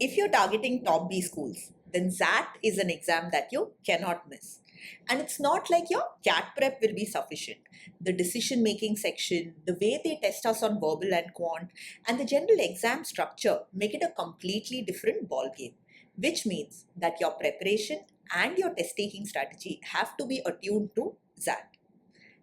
If you're targeting top B schools, then XAT is an exam that you cannot miss. And it's not like your CAT prep will be sufficient. The decision making section, the way they test us on verbal and quant, and the general exam structure make it a completely different ballgame, which means that your preparation and your test taking strategy have to be attuned to XAT.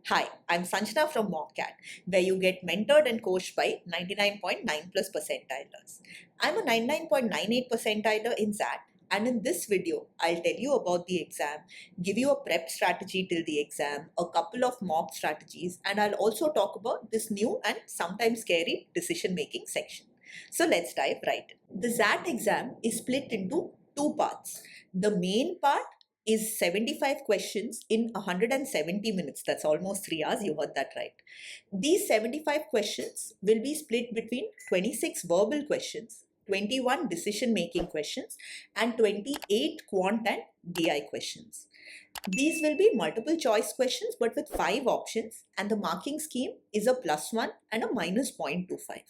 Hi, I'm Sanjana from MockCat, where you get mentored and coached by 99.9 plus percentilers. I'm a 99.98 percentiler in XAT, and in this video, I'll tell you about the exam, give you a prep strategy till the exam, a couple of mock strategies, and I'll also talk about this new and sometimes scary decision making section. So let's dive right in. The XAT exam is split into two parts. The main part is 75 questions in 170 minutes. That's almost 3 hours. You heard that right. These 75 questions will be split between 26 verbal questions, 21 decision making questions, and 28 quant and DI questions. These will be multiple choice questions but with 5 options, and the marking scheme is a +1 and a minus 0.25.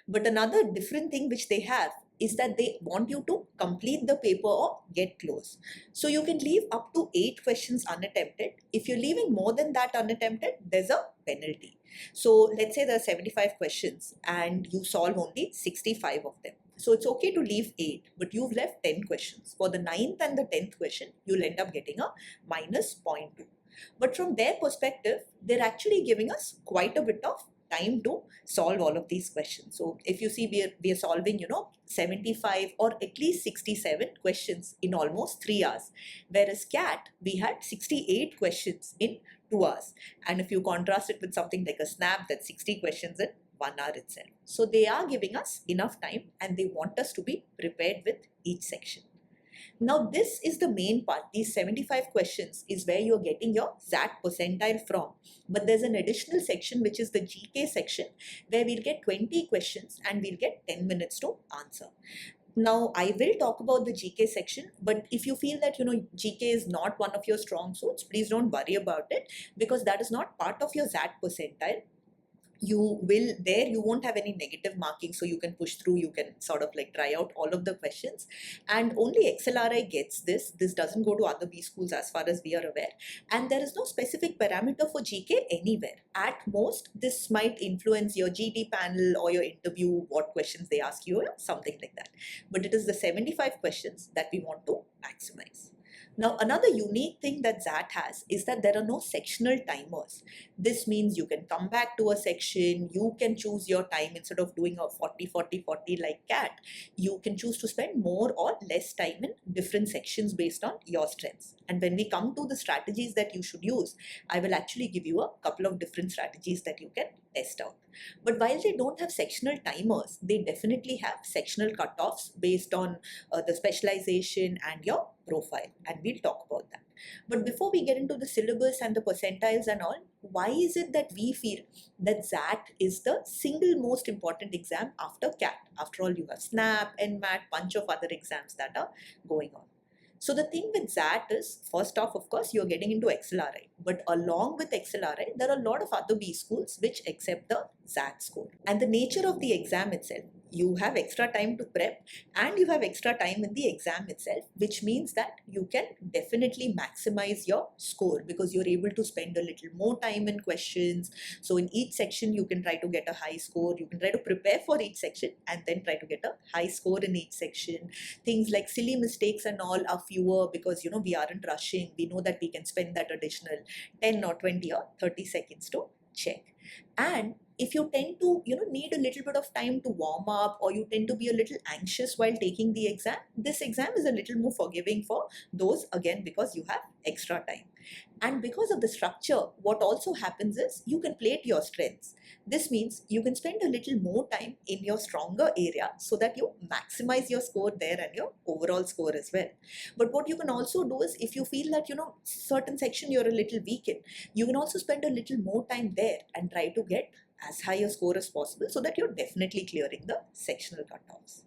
But another different thing which they have is that they want you to complete the paper or get close. So you can leave up to 8 questions unattempted. If you're leaving more than that unattempted, there's a penalty. So let's say there are 75 questions and you solve only 65 of them. So it's okay to leave 8, but you've left 10 questions. For the 9th and the 10th question, you'll end up getting a minus 0.2. But from their perspective, they're actually giving us quite a bit of time to solve all of these questions. So if you see, we are solving 75 or at least 67 questions in almost 3 hours, whereas CAT we had 68 questions in 2 hours. And if you contrast it with something like a SNAP, that's 60 questions in 1 hour itself. So they are giving us enough time and they want us to be prepared with each section. Now this is the main part. These 75 questions is where you're getting your XAT percentile from. But there's an additional section which is the GK section where we'll get 20 questions and we'll get 10 minutes to answer. Now I will talk about the GK section, but if you feel that GK is not one of your strong suits, please don't worry about it because that is not part of your XAT percentile. You won't have any negative marking, so you can push through, you can sort of like try out all of the questions, and only XLRI gets this doesn't go to other B schools as far as we are aware, and there is no specific parameter for GK anywhere. At most this might influence your GT panel or your interview, what questions they ask you or something like that, but it is the 75 questions that we want to maximize. Now, another unique thing that XAT has is that there are no sectional timers. This means you can come back to a section, you can choose your time instead of doing a 40-40-40 like CAT. You can choose to spend more or less time in different sections based on your strengths. And when we come to the strategies that you should use, I will actually give you a couple of different strategies that you can test out. But while they don't have sectional timers, they definitely have sectional cutoffs based on the specialization and your profile, and we'll talk about that. But before we get into the syllabus and the percentiles and all, why is it that we feel that XAT is the single most important exam after CAT? After all, you have SNAP, NMAT, bunch of other exams that are going on. So the thing with XAT is, first off, of course, you're getting into XLRI. But along with XLRI, there are a lot of other B schools which accept the XAT score. And the nature of the exam itself, you have extra time to prep and you have extra time in the exam itself, which means that you can definitely maximize your score because you're able to spend a little more time in questions. So in each section, you can try to get a high score. You can try to prepare for each section and then try to get a high score in each section. Things like silly mistakes and all are fewer because we aren't rushing. We know that we can spend that additional 10 or 20 or 30 seconds to check. And if you tend to need a little bit of time to warm up, or you tend to be a little anxious while taking the exam, this exam is a little more forgiving for those, again, because you have extra time. And because of the structure, what also happens is you can play to your strengths. This means you can spend a little more time in your stronger area so that you maximize your score there and your overall score as well. But what you can also do is, if you feel that certain section you're a little weak in, you can also spend a little more time there and try to get as high a score as possible so that you're definitely clearing the sectional cutoffs.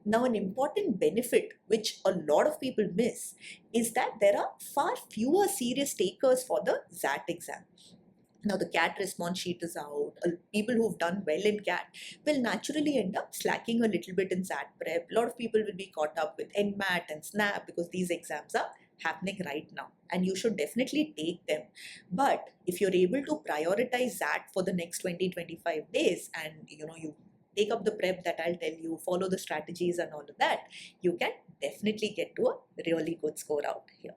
Now, an important benefit which a lot of people miss is that there are far fewer serious takers for the XAT exam. Now the CAT response sheet is out. People who've done well in CAT will naturally end up slacking a little bit in SAT prep. A lot of people will be caught up with NMAT and SNAP because these exams are happening right now, and you should definitely take them. But if you're able to prioritize that for the next 20-25 days, and you take up the prep that I'll tell you, follow the strategies and all of that, you can definitely get to a really good score out here.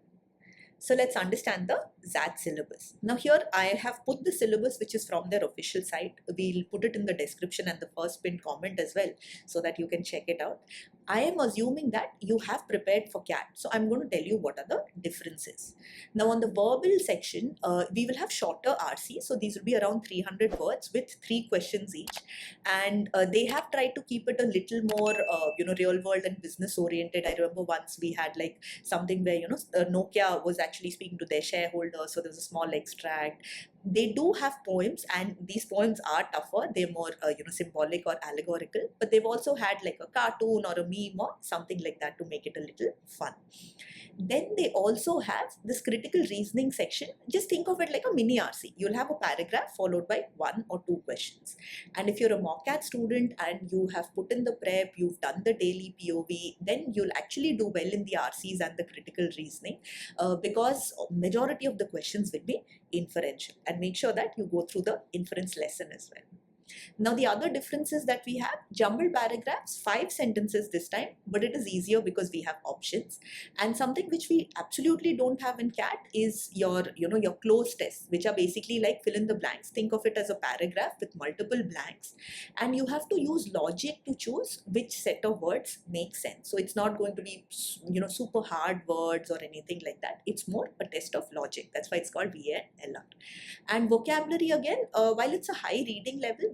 So let's understand the XAT syllabus. Now here I have put the syllabus which is from their official site. We'll put it in the description and the first pinned comment as well so that you can check it out. I am assuming that you have prepared for CAT. So I'm going to tell you what are the differences. Now on the verbal section, we will have shorter RC. So these will be around 300 words with 3 questions each. And they have tried to keep it a little more, real world and business oriented. I remember once we had like something where, Nokia was actually speaking to their shareholders. So there's a small extract. They do have poems, and these poems are tougher. They're more, symbolic or allegorical, but they've also had like a cartoon or a meme or something like that to make it a little fun. Then they also have this critical reasoning section. Just think of it like a mini RC. You'll have a paragraph followed by 1 or 2 questions. And if you're a mock-CAT student and you have put in the prep, you've done the daily POV, then you'll actually do well in the RCs and the critical reasoning because majority of the questions will be inferential. And make sure that you go through the inference lesson as well. Now the other differences that we have, jumbled paragraphs, 5 sentences this time, but it is easier because we have options. And something which we absolutely don't have in CAT is your cloze tests, which are basically like fill in the blanks. Think of it as a paragraph with multiple blanks, and you have to use logic to choose which set of words make sense. So it's not going to be super hard words or anything like that. It's more a test of logic. That's why it's called VA and LR. And vocabulary, again, while it's a high reading level,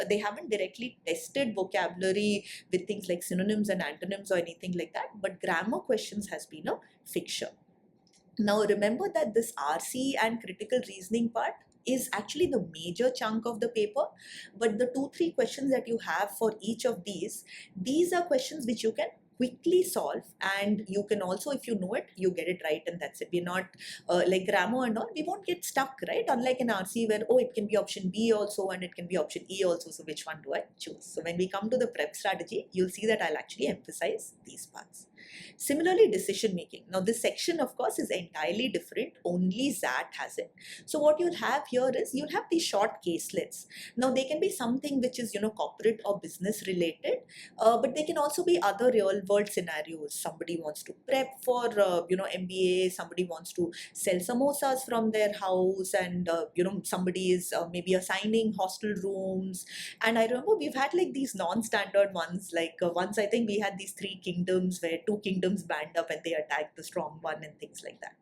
they haven't directly tested vocabulary with things like synonyms and antonyms or anything like that, but grammar questions has been a fixture. Now remember that this RC and critical reasoning part is actually the major chunk of the paper, but the 2-3 questions that you have for each of these are questions which you can quickly solve, and you can also, if you know it, you get it right, and that's it. We're not like grammar and all, we won't get stuck, right? Unlike an RC where, it can be option B also and it can be option E also, so which one do I choose? So when we come to the prep strategy, you'll see that I'll actually emphasize these parts. Similarly, decision making. Now this section of course is entirely different, only XAT has it. So what you'll have here is you'll have these short caselets. Now they can be something which is corporate or business related, but they can also be other real world scenarios. Somebody wants to prep for MBA, somebody wants to sell samosas from their house, and somebody is maybe assigning hostel rooms. And I remember we've had like these non-standard ones, like once I think we had these 3 kingdoms where 2 kingdoms band up and they attack the strong one and things like that.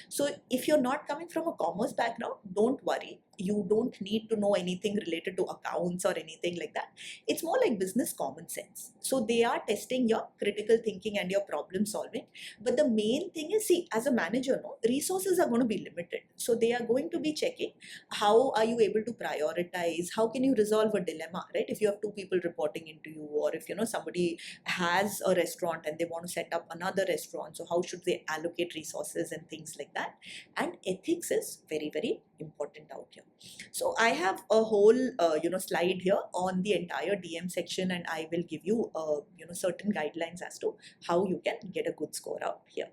So if you're not coming from a commerce background, don't worry. You don't need to know anything related to accounts or anything like that. It's more like business common sense. So they are testing your critical thinking and your problem solving. But the main thing is, see, as a manager, resources are going to be limited. So they are going to be checking how are you able to prioritize, how can you resolve a dilemma, right? If you have 2 people reporting into you, or if somebody has a restaurant and they want to set up another restaurant, so how should they allocate resources and things like that. And ethics is very, very important out here. So I have a whole slide here on the entire DM section, and I will give you certain guidelines as to how you can get a good score out here.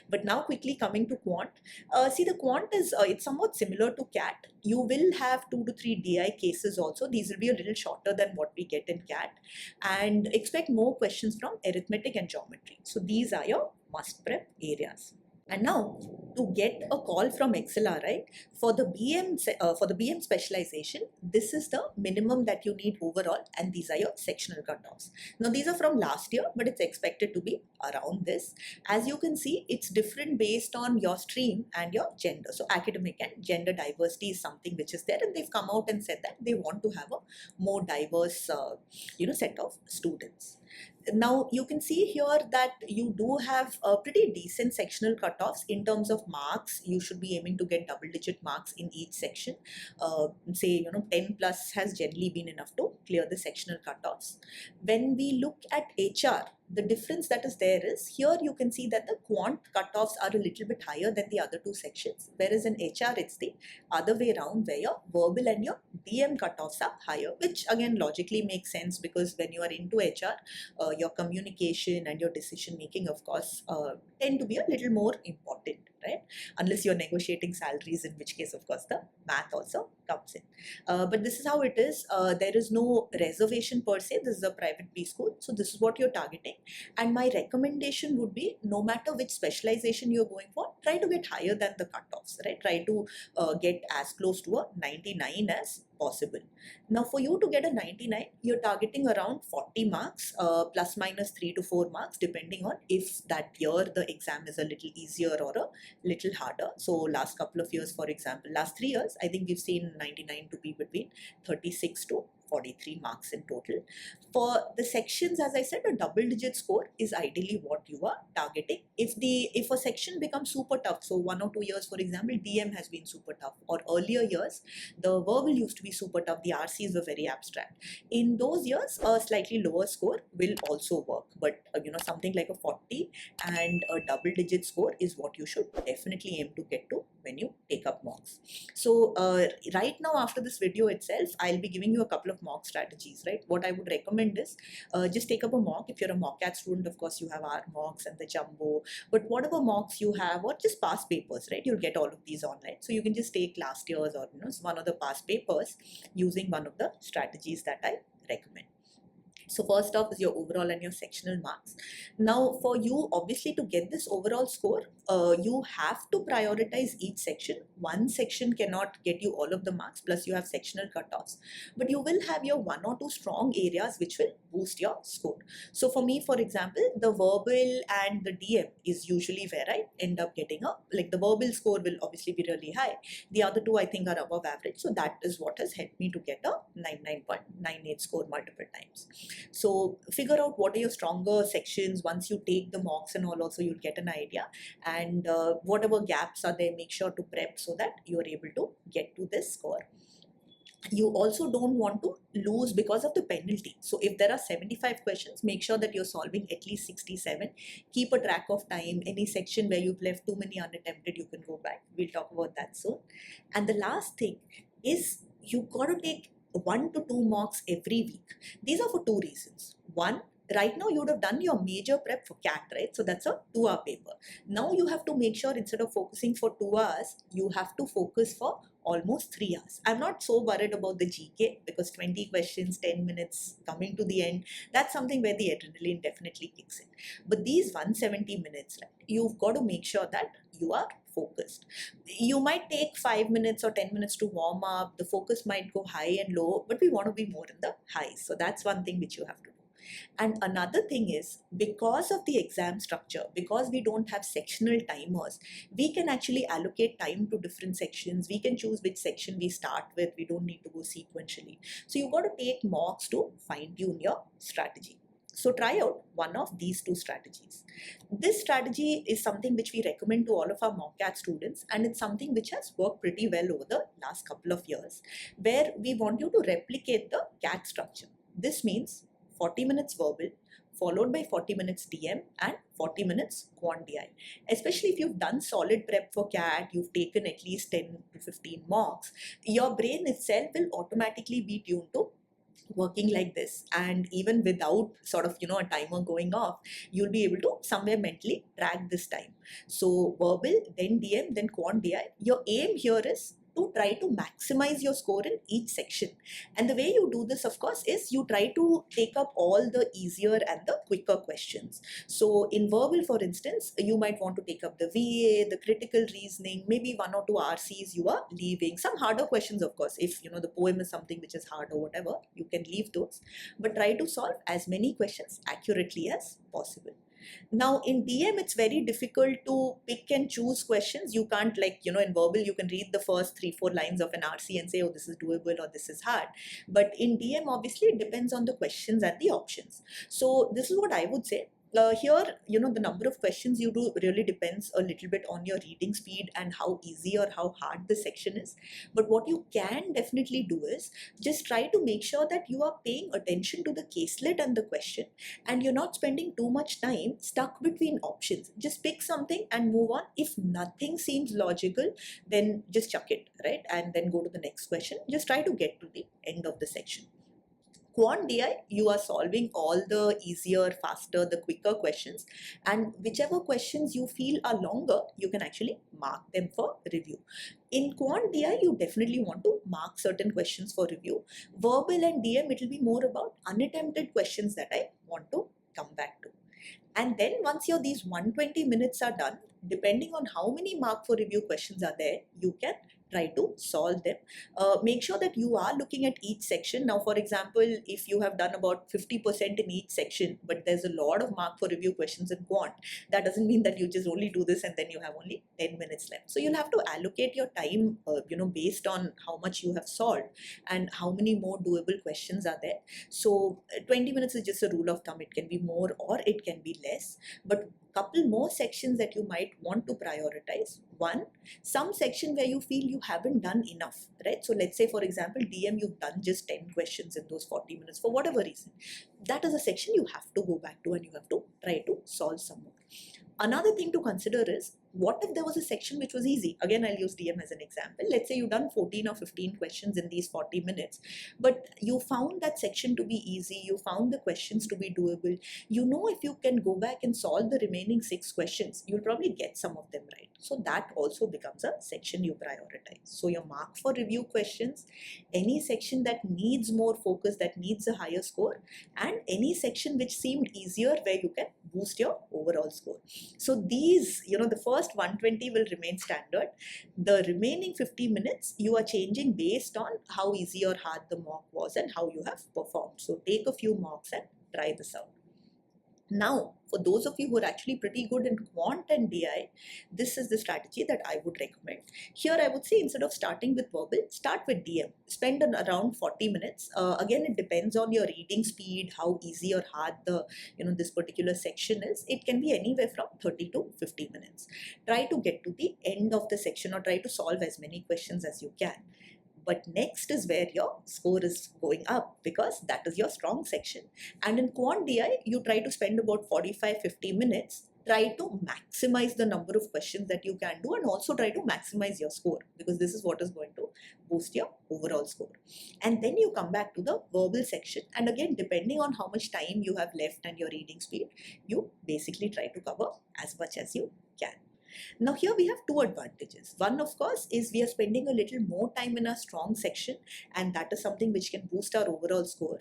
But now quickly coming to quant, see, the quant is it's somewhat similar to CAT. You will have 2 to 3 DI cases also. These will be a little shorter than what we get in CAT, and expect more questions from arithmetic and geometry. So these are your must prep areas. And now, to get a call from XLR, right, for the BM specialization, this is the minimum that you need overall, and these are your sectional cutoffs. Now, these are from last year, but it's expected to be around this. As you can see, it's different based on your stream and your gender. So, academic and gender diversity is something which is there, and they've come out and said that they want to have a more diverse, set of students. Now you can see here that you do have a pretty decent sectional cutoffs in terms of marks. You should be aiming to get double-digit marks in each section. Say 10 plus has generally been enough to clear the sectional cutoffs. When we look at HR, The difference that is there is here you can see that the quant cutoffs are a little bit higher than the other two sections, whereas in HR it's the other way around where your verbal and your DM cutoffs are higher, which again logically makes sense because when you are into HR, your communication and your decision making, of course, tend to be a little more important, right? Unless you're negotiating salaries, in which case, of course, the math also comes in. But this is how it is. There is no reservation per se. This is a private preschool, so this is what you're targeting. And my recommendation would be, no matter which specialization you're going for, try to get higher than the cutoffs, right? Try to get as close to a 99 as possible. Now, for you to get a 99, you're targeting around 40 marks, plus minus 3 to 4 marks, depending on if that year the exam is a little easier or a little harder. So last couple of years, for example, last 3 years, I think we've seen 99 to be between 36 to 43 marks in total. For the sections, as I said, a double-digit score is ideally what you are targeting. If a section becomes super tough, so 1 or 2 years, for example, DM has been super tough, or earlier years, the verbal used to be super tough, the RCs were very abstract. In those years, a slightly lower score will also work, but something like a 40 and a double-digit score is what you should definitely aim to get to when you take up mocks. So right now, after this video itself, I'll be giving you a couple of mock strategies, right? What I would recommend is just take up a mock. If you're a mock-cat student, of course, you have our mocks and the jumbo, but whatever mocks you have, or just past papers, right? You'll get all of these online. So you can just take last year's or one of the past papers using one of the strategies that I recommend. So first off is your overall and your sectional marks. Now for you, obviously, to get this overall score, you have to prioritize each section. One section cannot get you all of the marks, plus you have sectional cutoffs, but you will have your 1 or 2 strong areas which will boost your score. So for me, for example, the verbal and the DM is usually where I end up getting the verbal score will obviously be really high. The other two I think are above average. So that is what has helped me to get a 99.98 score multiple times. So figure out what are your stronger sections. Once you take the mocks and all, also you'll get an idea, and whatever gaps are there, make sure to prep so that you're able to get to this score. You also don't want to lose because of the penalty. So if there are 75 questions, make sure that you're solving at least 67. Keep a track of time. Any section where you've left too many unattempted, you can go back. We'll talk about that soon. And the last thing is, you got to take 1 to 2 mocks every week. These are for 2 reasons. One, right now you would have done your major prep for CAT, right? So that's a 2-hour paper. Now you have to make sure instead of focusing for 2 hours, you have to focus for almost 3 hours. I'm not so worried about the GK because 20 questions, 10 minutes coming to the end, that's something where the adrenaline definitely kicks in. But these 170 minutes, right, you've got to make sure that you are focused. You might take 5 minutes or 10 minutes to warm up. The focus might go high and low, but we want to be more in the highs. So that's one thing which you have to do. And another thing is, because of the exam structure, because we don't have sectional timers, we can actually allocate time to different sections. We can choose which section we start with. We don't need to go sequentially. So you've got to take mocks to fine tune your strategy. So try out one of these 2 strategies. This strategy is something which we recommend to all of our mock-cat students, and it's something which has worked pretty well over the last couple of years, where we want you to replicate the CAT structure. This means 40 minutes verbal, followed by 40 minutes DM and 40 minutes quant DI. Especially if you've done solid prep for CAT, you've taken at least 10 to 15 mocks, your brain itself will automatically be tuned to working like this, and even without sort of a timer going off, you'll be able to somewhere mentally track this time. So verbal, then DM, then quant DI. Your aim here is to try to maximize your score in each section. And the way you do this, of course, is you try to take up all the easier and the quicker questions. So in verbal, for instance, you might want to take up the VA, the critical reasoning, maybe 1 or 2 RCs you are leaving. Some harder questions, of course, if the poem is something which is hard or whatever, you can leave those. But try to solve as many questions accurately as possible. Now in DM, it's very difficult to pick and choose questions. You can't in verbal, you can read the first 3-4 lines of an RC and say, oh, this is doable or this is hard. But in DM, obviously, it depends on the questions and the options. So this is what I would say. Here, the number of questions you do really depends a little bit on your reading speed and how easy or how hard the section is. But what you can definitely do is just try to make sure that you are paying attention to the caselet and the question, and you're not spending too much time stuck between options. Just pick something and move on. If nothing seems logical, then just chuck it, right? And then go to the next question. Just try to get to the end of the section. Quant DI, you are solving all the easier, faster, the quicker questions, and whichever questions you feel are longer, you can actually mark them for review. In Quant DI, you definitely want to mark certain questions for review. Verbal and DM, it will be more about unattempted questions that I want to come back to. And then once these 120 minutes are done, depending on how many mark for review questions are there, you can try to solve them. Make sure that you are looking at each section. Now, for example, if you have done about 50% in each section, but there's a lot of mark for review questions in quant, that doesn't mean that you just only do this and then you have only 10 minutes left. So you'll have to allocate your time, based on how much you have solved and how many more doable questions are there. So 20 minutes is just a rule of thumb. It can be more or it can be less, but couple more sections that you might want to prioritize. One, some section where you feel you haven't done enough, right? So let's say, for example, DM, you've done just 10 questions in those 40 minutes for whatever reason. That is a section you have to go back to and you have to try to solve some more. Another thing to consider is, what if there was a section which was easy? Again, I'll use DM as an example. Let's say you've done 14 or 15 questions in these 40 minutes, but you found that section to be easy, you found the questions to be doable. If you can go back and solve the remaining 6 questions, you'll probably get some of them right. So that also becomes a section you prioritize. So your mark for review questions, any section that needs more focus, that needs a higher score, and any section which seemed easier where you can boost your overall score. So these, the first 120 will remain standard. The remaining 50 minutes, you are changing based on how easy or hard the mock was and how you have performed. So take a few mocks and try this out. Now, for those of you who are actually pretty good in quant and DI, this is the strategy that I would recommend. Here, I would say, instead of starting with verbal, start with DM. Spend around 40 minutes. Again, it depends on your reading speed, how easy or hard this particular section is. It can be anywhere from 30 to 50 minutes. Try to get to the end of the section or try to solve as many questions as you can. But next is where your score is going up, because that is your strong section. And in Quant DI, you try to spend about 45-50 minutes. Try to maximize the number of questions that you can do and also try to maximize your score, because this is what is going to boost your overall score. And then you come back to the verbal section. And again, depending on how much time you have left and your reading speed, you basically try to cover as much as you can. Now here we have 2 advantages. One, of course, is we are spending a little more time in a strong section, and that is something which can boost our overall score.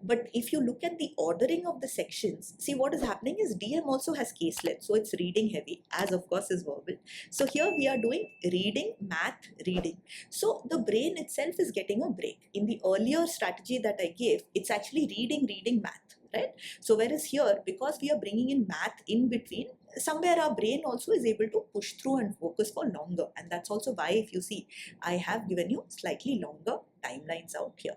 But if you look at the ordering of the sections, see what is happening is DM also has caselet, so it's reading heavy, as of course is verbal. So here we are doing reading, math, reading. So the brain itself is getting a break. In the earlier strategy that I gave, it's actually reading, math. Right? So whereas here, because we are bringing in math in between, somewhere our brain also is able to push through and focus for longer. And that's also why, if you see, I have given you slightly longer timelines out here.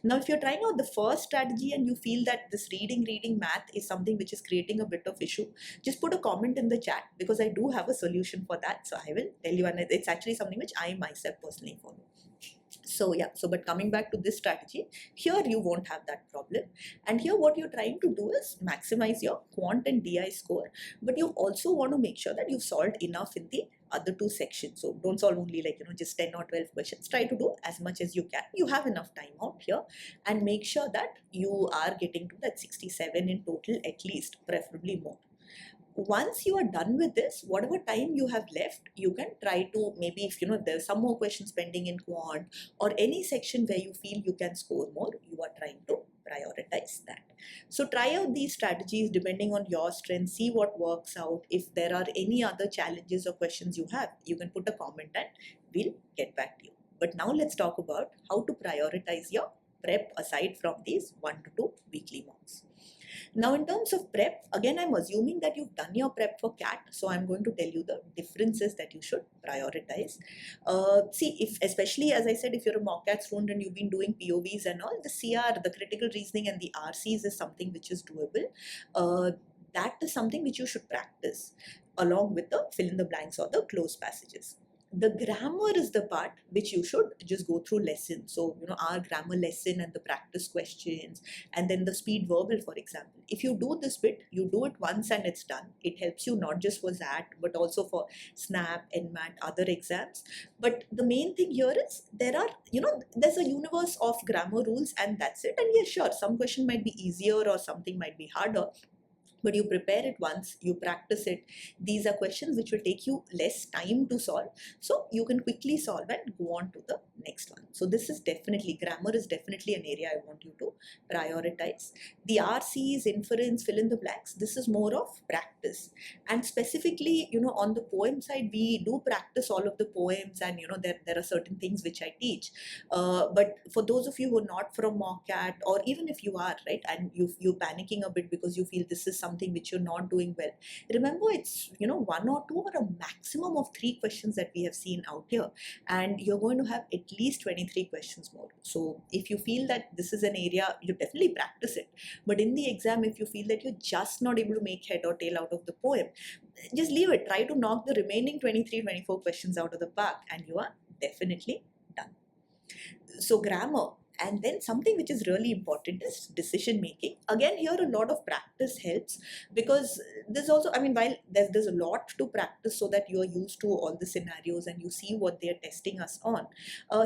Now, if you're trying out the first strategy and you feel that this reading, math is something which is creating a bit of issue, just put a comment in the chat, because I do have a solution for that. So I will tell you, and it's actually something which I myself personally follow. So yeah, but coming back to this strategy, here you won't have that problem. And here what you're trying to do is maximize your quant and DI score, but you also want to make sure that you've solved enough in the other 2 sections. So don't solve only just 10 or 12 questions. Try to do as much as you can. You have enough time out here, and make sure that you are getting to that 67 in total, at least, preferably more. Once you are done with this, whatever time you have left, you can try to, maybe if there's some more questions pending in quant or any section where you feel you can score more, you are trying to prioritize that. So try out these strategies depending on your strength, see what works out. If there are any other challenges or questions you have, you can put a comment and we'll get back to you. But now let's talk about how to prioritize your prep aside from these 1 to 2 weekly mocks. Now, in terms of prep, again, I'm assuming that you've done your prep for CAT. So I'm going to tell you the differences that you should prioritize. See, especially as I said, if you're a mock CAT student and you've been doing POVs and all, the CR, the critical reasoning and the RCs is something which is doable. that is something which you should practice along with the fill in the blanks or the closed passages. The grammar is the part which you should just go through lessons. So, our grammar lesson and the practice questions, and then the speed verbal, for example. If you do this bit, you do it once and it's done. It helps you not just for ZAT, but also for SNAP, NMAT, other exams. But the main thing here is there's a universe of grammar rules and that's it. And yeah, sure, some question might be easier or something might be harder, but you prepare it once, you practice it. These are questions which will take you less time to solve, so you can quickly solve and go on to the next one. So this is definitely, grammar is definitely an area I want you to prioritize. The RCs, inference, fill in the blanks, this is more of practice. And specifically, on the poem side, we do practice all of the poems, and there are certain things which I teach. But for those of you who are not from MOCAT, or even if you are, right, and you're panicking a bit because you feel this is something which you're not doing well, remember it's one or two or a maximum of 3 questions that we have seen out here, and you're going to have at least 23 questions more. So if you feel that this is an area, you definitely practice it, but in the exam, if you feel that you're just not able to make head or tail out of the poem, just leave it. Try to knock the remaining 23-24 questions out of the park and you are definitely done. So grammar. And then something which is really important is decision making. Again, here a lot of practice helps, because there's also, while there's a lot to practice so that you are used to all the scenarios and you see what they're testing us on.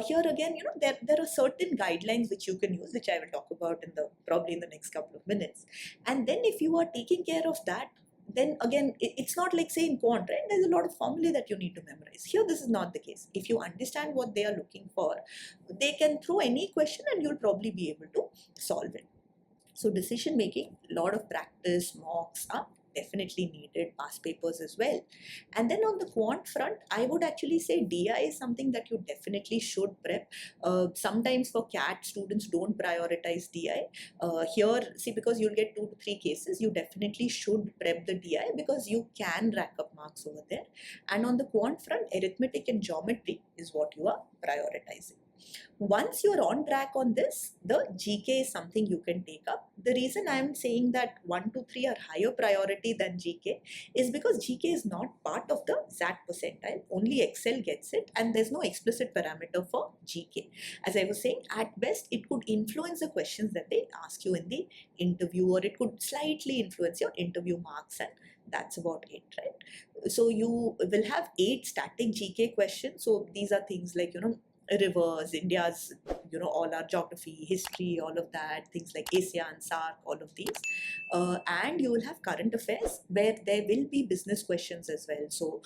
Here again, there are certain guidelines which you can use, which I will talk about probably in the next couple of minutes. And then if you are taking care of that, then again, it's not like say in quant, right? There's a lot of formulae that you need to memorize. Here, this is not the case. If you understand what they are looking for, they can throw any question and you'll probably be able to solve it. So decision making, a lot of practice, mocks are definitely needed, past papers as well. And then on the quant front, I would actually say DI is something that you definitely should prep. Sometimes for CAT, students don't prioritize DI. Here, see, because you'll get 2 to 3 cases, you definitely should prep the DI because you can rack up marks over there. And on the quant front, arithmetic and geometry is what you are prioritizing. Once you're on track on this, the GK is something you can take up. The reason I'm saying that 1 to 3 are higher priority than GK is because GK is not part of the ZAT percentile. Only Excel gets it, and there's no explicit parameter for GK. As I was saying, at best, it could influence the questions that they ask you in the interview, or it could slightly influence your interview marks, and that's about it, right? So you will have 8 static GK questions. So these are things like, rivers, India's, all our geography, history, all of that, things like ASEAN, SAARC, all of these. And you will have current affairs where there will be business questions as well. So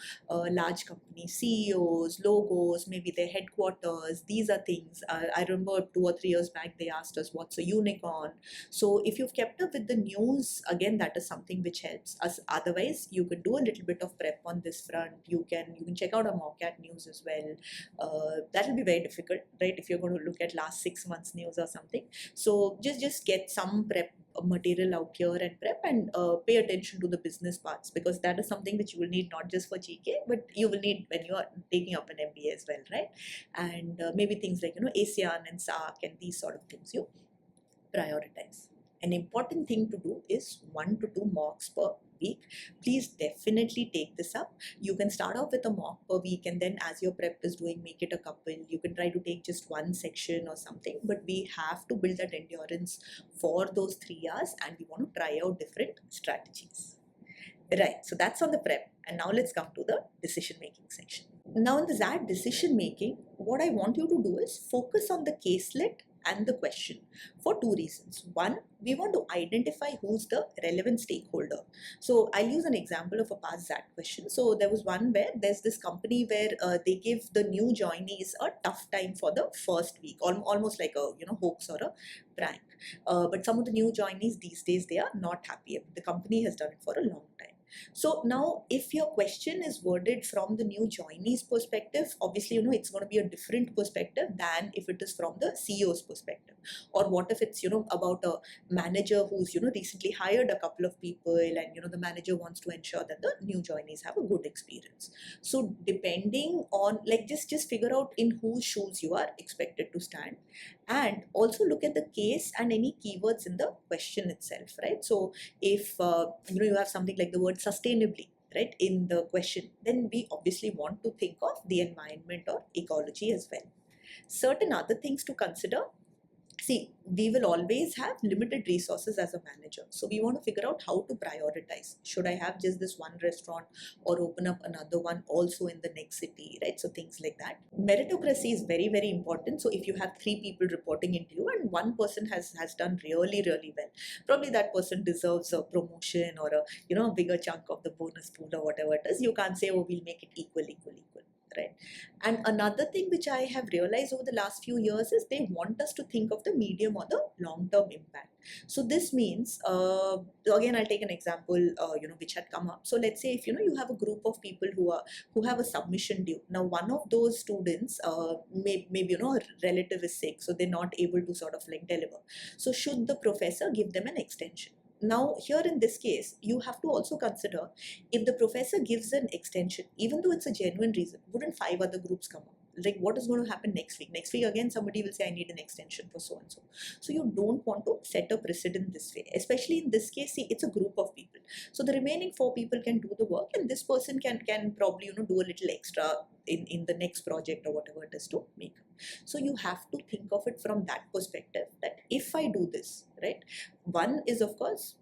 large company CEOs, logos, maybe their headquarters, these are things. I remember 2 or 3 years back, they asked us what's a unicorn. So if you've kept up with the news, again, that is something which helps us. Otherwise, you could do a little bit of prep on this front. You can check out our MOCAT news as well. That will be very difficult, right, if you're going to look at last 6 months news or something. So just get some prep material out here and prep, and pay attention to the business parts, because that is something which you will need not just for GK, but you will need when you are taking up an MBA as well, right? And maybe things like ASEAN and SAARC and these sort of things you prioritize. An important thing to do is 1 to 2 mocks per week. Please definitely take this up. You can start off with a mock per week, and then as your prep is doing, make it a couple. You can try to take just one section or something, but we have to build that endurance for those 3 hours, and we want to try out different strategies. Right, so that's on the prep. And now let's come to the decision making section. Now in the ZAT decision making, what I want you to do is focus on the caselet and the question for 2 reasons. One, we want to identify who's the relevant stakeholder. So I'll use an example of a past ZAT question. So there was one where there's this company where they give the new joinees a tough time for the first week, almost like a hoax or a prank. But some of the new joinees these days, they are not happy. The company has done it for a long time. So now if your question is worded from the new joinee's perspective, obviously, it's going to be a different perspective than if it is from the CEO's perspective. Or what if it's, about a manager who's, recently hired a couple of people, and, the manager wants to ensure that the new joinees have a good experience. So depending on, just figure out in whose shoes you are expected to stand. And also look at the case and any keywords in the question itself, right? So if you have something like the word sustainably, right, in the question, then we obviously want to think of the environment or ecology as well. Certain other things to consider. See, we will always have limited resources as a manager. So we want to figure out how to prioritize. Should I have just this one restaurant or open up another one also in the next city, right? So things like that. Meritocracy is very, very important. So if you have three people reporting into you and one person has done really, really well, probably that person deserves a promotion or a bigger chunk of the bonus pool or whatever it is. You can't say, oh, we'll make it equal, right? And another thing which I have realized over the last few years is they want us to think of the medium or the long-term impact. So this means, again, I'll take an example, which had come up. So let's say if you have a group of people who have a submission due. Now, one of those students, maybe a relative is sick, so they're not able to sort of like deliver. So should the professor give them an extension? Now, here in this case, you have to also consider if the professor gives an extension, even though it's a genuine reason, wouldn't five other groups come up? Like, what is going to happen next week? Next week, again, somebody will say, I need an extension for so and so. So, you don't want to set a precedent this way, especially in this case. See, it's a group of people. So, the remaining four people can do the work, and this person can probably do a little extra in the next project or whatever it is to make. So, you have to think of it from that perspective that if I do this, right, one is, of course,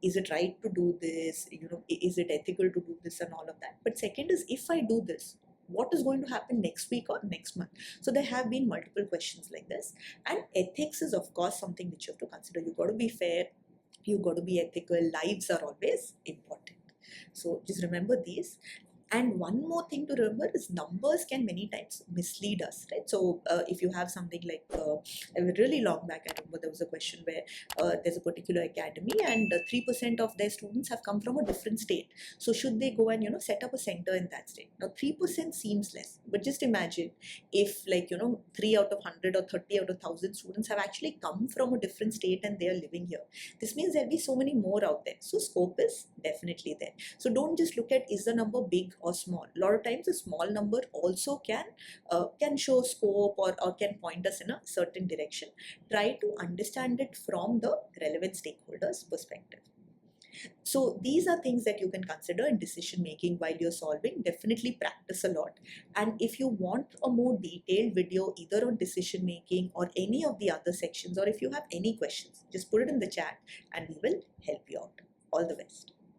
is it right to do this, is it ethical to do this and all of that. But second is, if I do this, what is going to happen next week or next month? So there have been multiple questions like this. And ethics is, of course, something which you have to consider. You've got to be fair, you've got to be ethical. Lives are always important. So just remember these. And one more thing to remember is numbers can many times mislead us, right? So if you have something like, really long back, I remember there was a question where there's a particular academy and 3% of their students have come from a different state. So should they go and, set up a center in that state? Now, 3% seems less, but just imagine if 3 out of 100 or 30 out of 1,000 students have actually come from a different state and they are living here. This means there'll be so many more out there. So scope is definitely there. So don't just look at is the number big or small. A lot of times a small number also can show scope or can point us in a certain direction. Try to understand it from the relevant stakeholders' perspective. So these are things that you can consider in decision making while you're solving. Definitely practice a lot. And if you want a more detailed video either on decision making or any of the other sections, or if you have any questions, just put it in the chat and we will help you out. All the best.